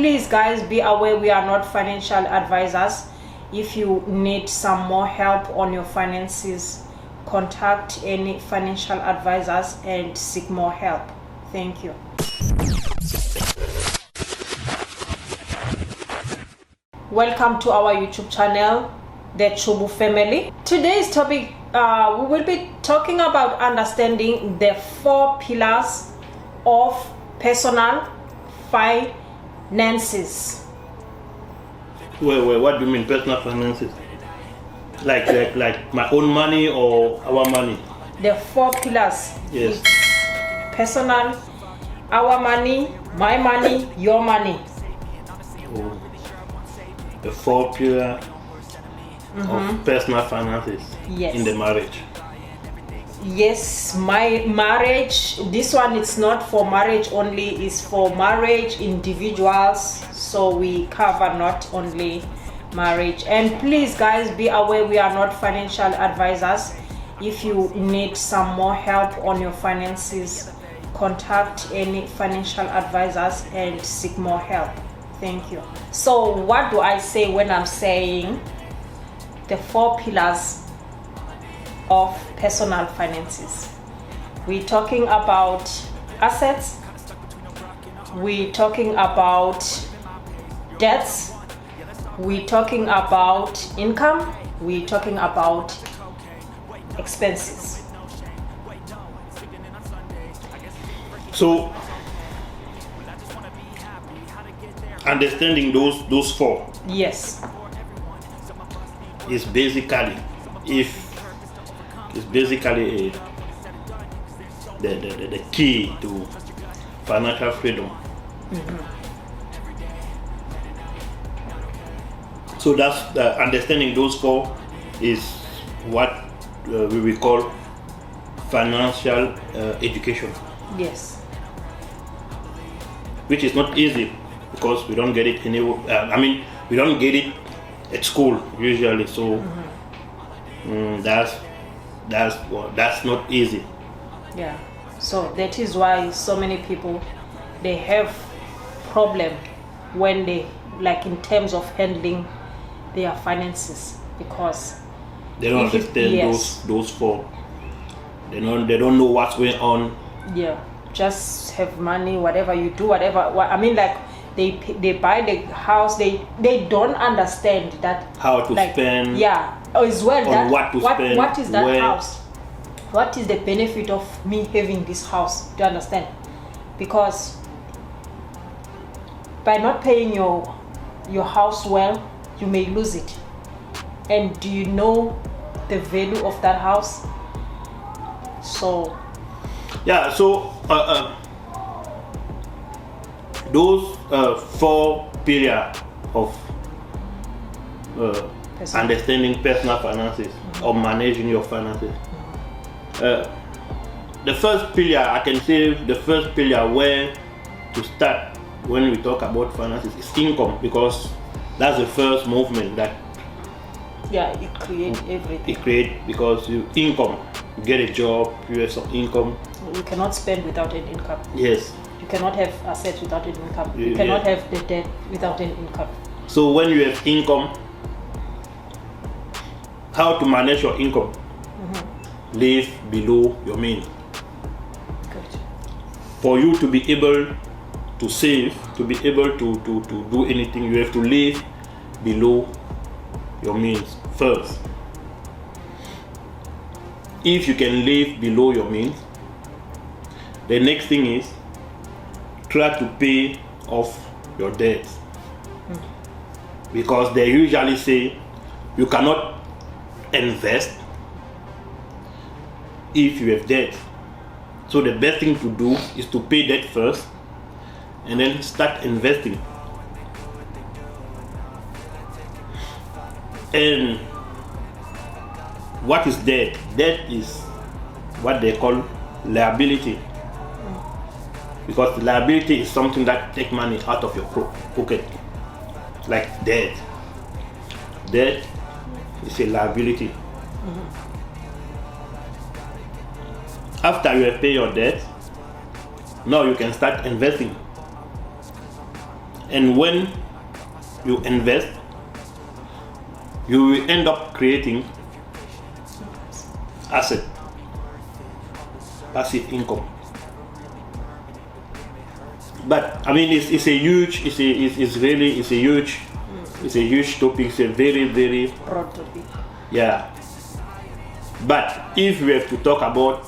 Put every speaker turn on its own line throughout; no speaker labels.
please guys, be aware we are not financial advisors. If you need some more help on your finances, contact any financial advisors and seek more help. Thank you. Welcome to our YouTube channel, the Tchoubou Family. Today's topic, we will be talking about understanding the 4 pillars of personal finances.
Wait, what do you mean personal finances? Like my own money or our money?
The 4 pillars.
Yes.
It's personal, our money, my money, your money.
Oh. The 4 pillars of personal finances.
Yes.
In the marriage.
Yes, my marriage, this one is not for marriage only, it's for marriage individuals, so we cover not only marriage. And please guys, be aware we are not financial advisors. If you need some more help on your finances, contact any financial advisors and seek more help. Thank you. So what do I say when I'm saying the 4 pillars of personal finances? We're talking about assets, we're talking about debts, we're talking about income, we're talking about expenses.
So understanding those 4
Yes.
is basically the key to financial freedom. So that's understanding those 4 is what we will call financial education.
Yes.
Which is not easy because we don't get it anywhere. We don't get it at school usually. So that's not easy.
Yeah. So that is why so many people, they have problem when they, like in terms of handling their finances, because
they don't understand those 4. They don't know what's going on.
Yeah, just have money, whatever you do, whatever. Like they buy the house, they don't understand that
how to spend.
Yeah, as well.
That
what is that
where.
house? What is the benefit of me having this house? Do you understand? Because by not paying your house well, you may lose it. And do you know the value of that house? So
yeah, so those 4 pillars of understanding personal finances or managing your finances. The first pillar, I can say the first pillar where to start when we talk about finances is income, because that's the first movement that
it creates everything.
It creates, because you get a job, you have some income.
You cannot spend without an income.
Yes.
You cannot have assets without an income. You cannot have the debt without an income.
So when you have income, how to manage your income? Live below your means.
Good.
For you to be able to save, to be able to do anything, you have to live below your means first. If you can live below your means, the next thing is try to pay off your debts. Because they usually say you cannot invest if you have debt. So the best thing to do is to pay debt first and then start investing. And what is debt? Debt is what they call liability. Because the liability is something that takes money out of your pocket, like debt. Debt is a liability. After you have paid your debt, now you can start investing. And when you invest, you will end up creating asset, passive income. But I mean, it's a huge topic. It's a very, very
broad topic.
Yeah. But if we have to talk about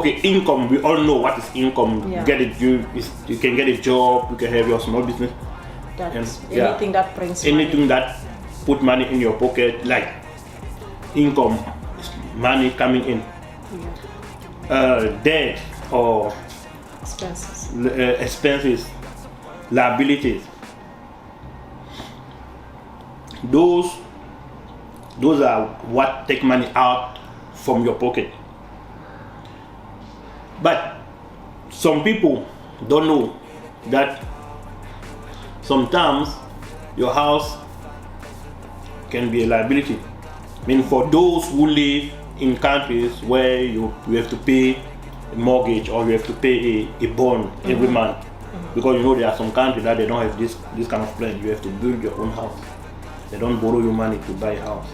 income, we all know what is income.
Yeah.
You can get a job, you can have your small business.
Anything that brings
anything
money.
that put money in your pocket, like income, money coming in. Debt or expenses, liabilities. Those are what take money out from your pocket. But some people don't know that sometimes your house can be a liability. I mean, for those who live in countries where you have to pay a mortgage or you have to pay a bond every month, because there are some countries that they don't have this kind of plan. You have to build your own house. They don't borrow you money to buy a house.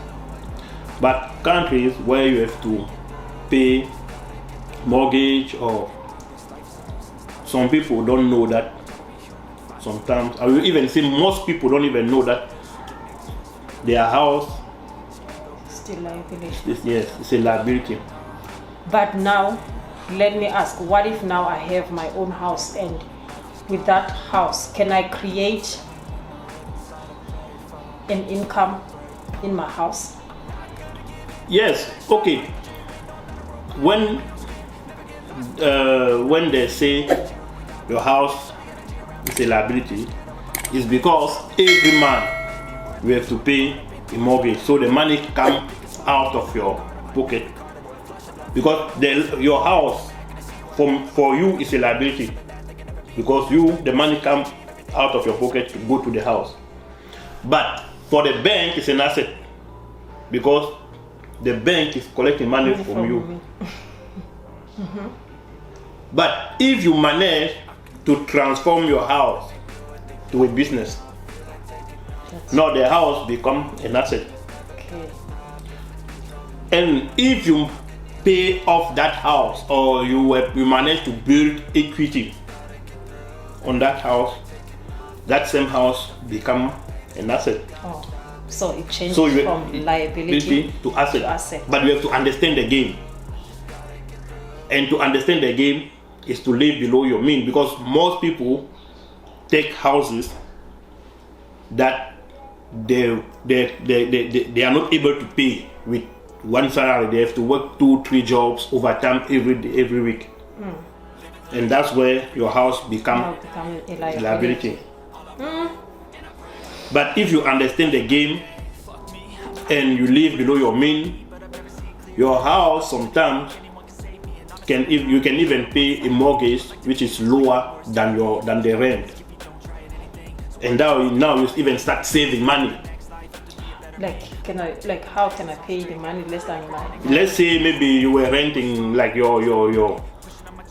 But countries where you have to pay mortgage, or some people don't know that. Sometimes I will even say most people don't even know that their house
still liability.
It's a liability.
But now, let me ask, what if now I have my own house, and with that house, can I create an income in my house?
Yes. Okay. When they say your house is a liability, it's because every month you have to pay a mortgage, so the money comes out of your pocket, because your house for you is a liability, because the money comes out of your pocket to go to the house. But for the bank, it's an asset, because the bank is collecting money from you. But if you manage to transform your house to a business, now the house becomes an asset.
Okay.
And if you pay off that house, or you manage to build equity on that house, that same house become an asset.
Oh, so it changes from liability
to asset. But you have to understand the game. And to understand the game is to live below your means, because most people take houses that they are not able to pay with one salary. They have to work 2-3 jobs overtime every week. And that's where your house become a liability. But if you understand the game and you live below your means, your house sometimes you can even pay a mortgage which is lower than the rent. And now you even start saving money.
How can I pay the money less than my?
Let's say maybe you were renting, like your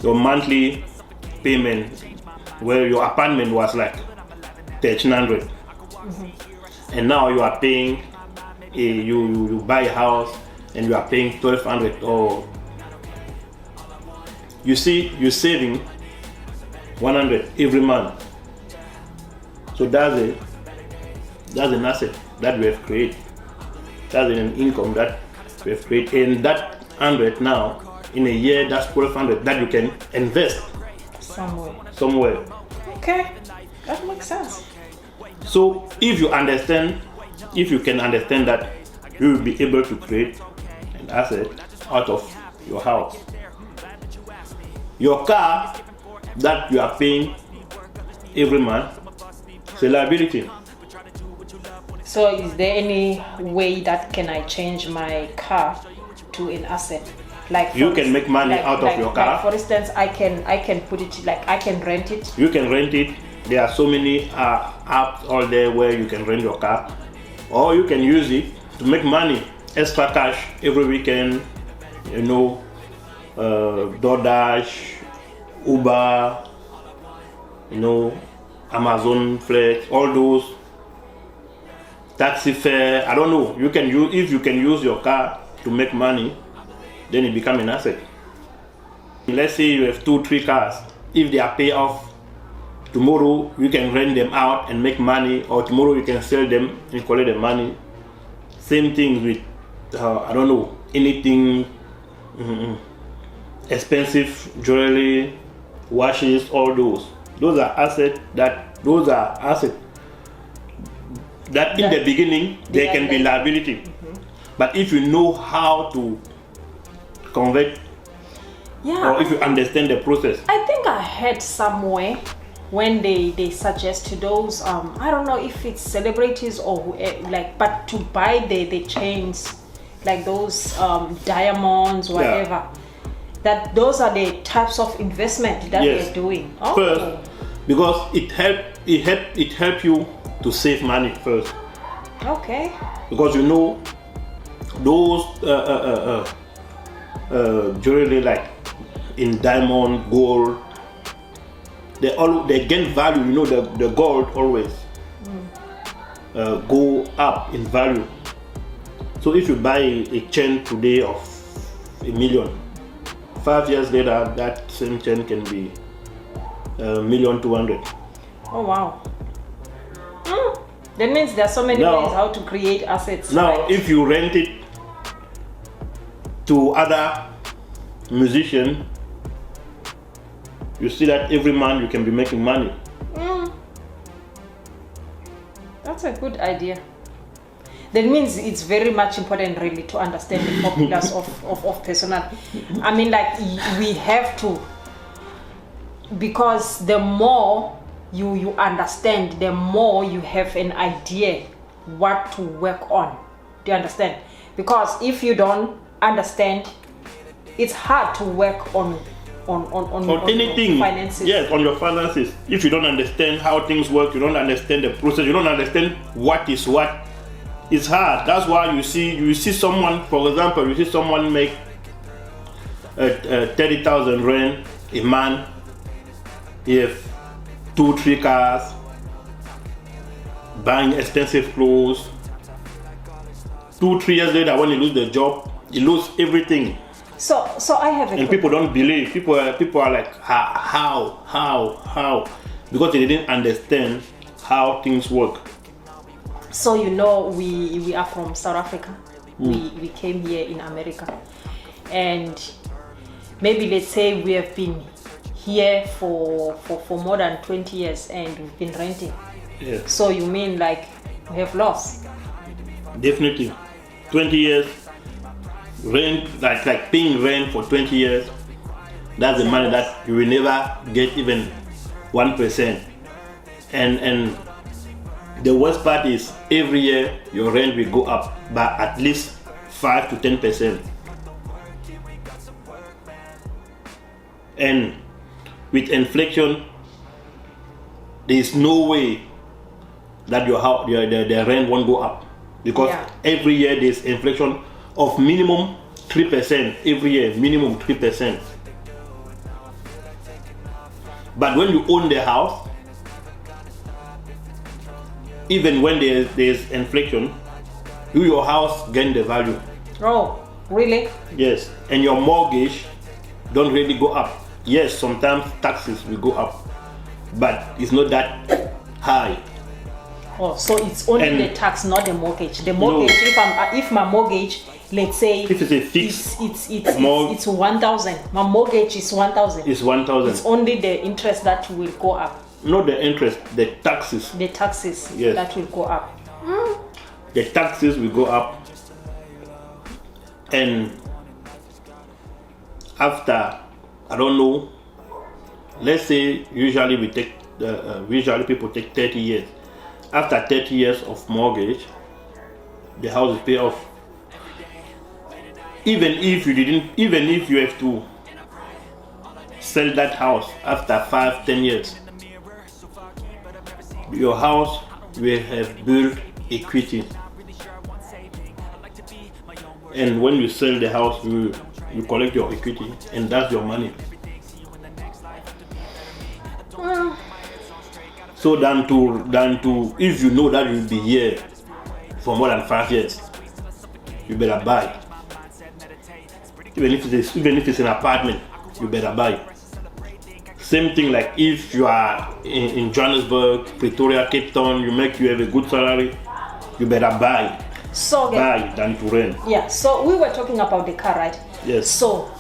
monthly payment, where your apartment was like 1,300, and now you are paying you buy a house and you are paying 1,200, or you see you're saving 100 every month. So that's an asset that we have created. That's an income that we have created. And that 100 now, in a year, that's 1,200 that you can invest somewhere.
Okay, that makes sense.
So if you can understand that, you will be able to create an asset out of your house. Your car that you are paying every month, it's a liability.
So is there any way that can I change my car to an asset? Like
you can make money out of your car.
Like for instance, I can put it, like I can rent it.
You can rent it. There are so many apps all there where you can rent your car, or you can use it to make money, extra cash every weekend. DoorDash, Uber, Amazon Flex, all those taxi fare. I don't know. You can use, if you can use your car to make money, then it becomes an asset. Let's say you have 2-3 cars. If they are paid off, tomorrow you can rent them out and make money, or tomorrow you can sell them and collect the money. Same thing with I don't know, anything expensive jewelry, watches, all those. Those are assets that in the beginning they can be liability. But if you know how to convert, or if you understand the process.
I think I heard somewhere when they suggest to those I don't know if it's celebrities or like, but to buy the chains, like those diamonds, whatever, that those are the types of investment that they're doing.
First, because it help you to save money first.
Okay.
Because you know those jewelry like in diamond, gold, they gain value. You know, the gold always go up in value. So if you buy a chain today of $1 million, 5 years later that same chain can be $1,200,000.
Oh wow. That means there are so many ways how to create assets.
Now,
right?
if you rent it to other musicians, you see that every month you can be making money.
That's a good idea. That means it's very much important really to understand the formulas of personal. I mean, like, we have to, because the more you understand, the more you have an idea what to work on. Do you understand? Because if you don't understand, it's hard to work on
anything.
Finances.
Yes, on your finances. If you don't understand how things work, you don't understand the process, you don't understand what is what, it's hard. That's why you see someone, for example, you see someone make 30,000 rand a month. He have 2-3 cars, buying expensive clothes. 2-3 years later, when he lose the job, he lose everything.
So I have a
and people don't believe. People are like, how? Because they didn't understand how things work.
So you know, we are from South Africa. We came here in America, and maybe let's say we have been here for more than 20 years and we've been renting.
Yes.
So you mean like we have lost?
Definitely. 20 years rent, like paying rent for 20 years, that's the money that you will never get even 1%. And the worst part is every year your rent will go up by at least 5 to 10%. And with inflation, there is no way that your house, the rent won't go up, because every year there's inflation of minimum 3% every year, minimum 3%. But when you own the house, even when there's inflation, your house gain the value.
Oh, really?
Yes, and your mortgage don't really go up. Yes, sometimes taxes will go up, but it's not that high.
Oh, so it's only the tax, not the mortgage. The mortgage, if my mortgage, let's say,
if it's a fixed,
it's 1,000. My mortgage is 1,000.
It's 1,000.
It's only the interest that will go up.
Not the interest, the taxes.
The taxes that will go up.
The taxes will go up, and after, I don't know, let's say usually people take 30 years. After 30 years of mortgage, the house is paid off. Even if you have to sell that house after 5-10 years, your house will have built equity. And when you sell the house, you collect your equity, and that's your money. So than to if you know that you'll be here for more than 5 years, you better buy. Even if it's an apartment, you better buy. Same thing like if you are in Johannesburg, Pretoria, Cape Town, you have a good salary, you better buy.
So
buy than to rent.
Yeah. So we were talking about the car, right?
Yes.
So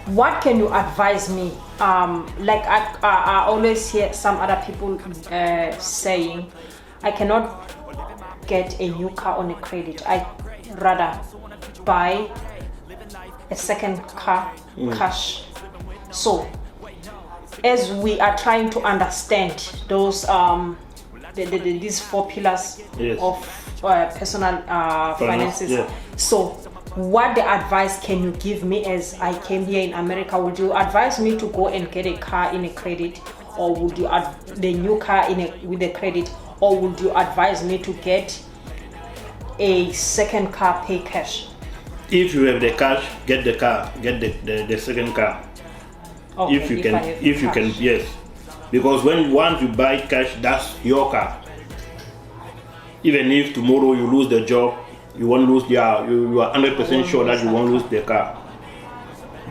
what can you advise me? Like I always hear some other people saying, I cannot get a new car on a credit. I rather buy a second car cash. So as we are trying to understand those these 4 pillars of personal finances, so what the advice can you give me as I came here in America? Would you advise me to go and get a car in a credit, or would you the new car with a credit, or would you advise me to get a second car pay cash?
If you have the cash, get the car, get the second car.
Okay,
if you can, yes. Because once you buy cash, that's your car. Even if tomorrow you lose the job, you won't lose you are 100% sure that you won't lose the car.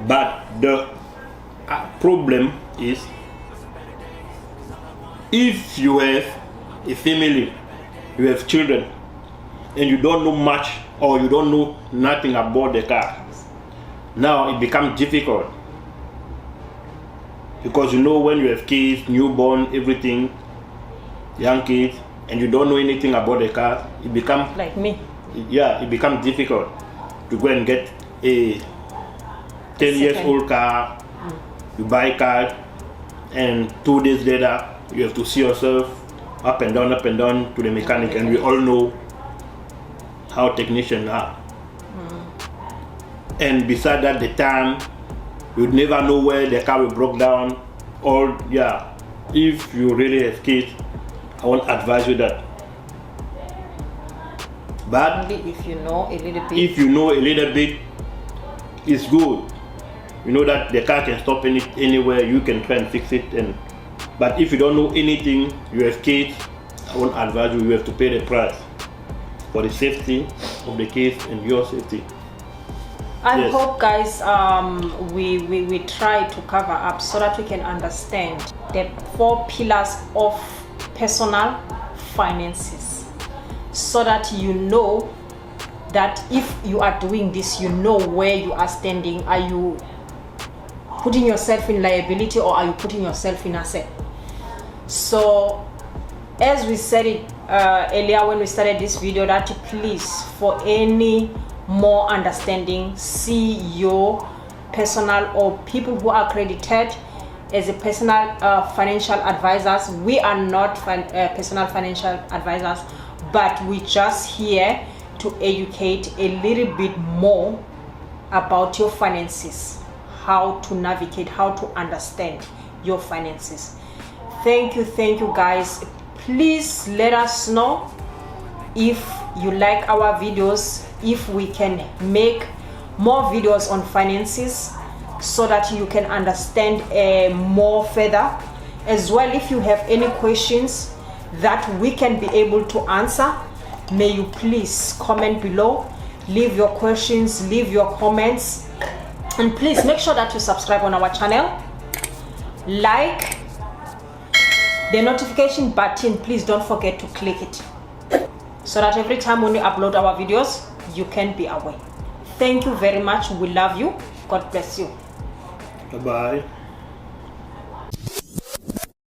But the problem is, if you have a family, you have children, and you don't know much or you don't know nothing about the car, now it becomes difficult. Because when you have kids, newborn, everything, young kids, and you don't know anything about the car, it becomes
like me.
Yeah, it becomes difficult to go and get a 10 years old car. You buy a car, and 2 days later you have to see yourself up and down to the mechanic, and we all know how technicians are. And beside that, the time you never know where the car will broke down. Or if you really have kids, I won't advise you that. But
only if you know a little bit.
If you know a little bit, it's good. You know that the car can stop anywhere. You can try and fix it. But if you don't know anything, you have kids, I won't advise you. You have to pay the price for the safety of the kids and your safety.
I hope, guys, we try to cover up so that we can understand the 4 pillars of personal finances, so that you know that if you are doing this, you know where you are standing. Are you putting yourself in liability, or are you putting yourself in asset? So as we said it earlier when we started this video, that please, for any more understanding, see your personal or people who are accredited as a personal financial advisors. We are not personal financial advisors, but we just here to educate a little bit more about your finances, how to navigate, how to understand your finances. Thank you guys. Please let us know if you like our videos, if we can make more videos on finances so that you can understand more further. As well, if you have any questions that we can be able to answer, may you please comment below, leave your questions, leave your comments, and please make sure that you subscribe on our channel, like the notification button, please don't forget to click it, so that every time when we upload our videos, you can be aware. Thank you very much. We love you. God bless you.
Bye-bye.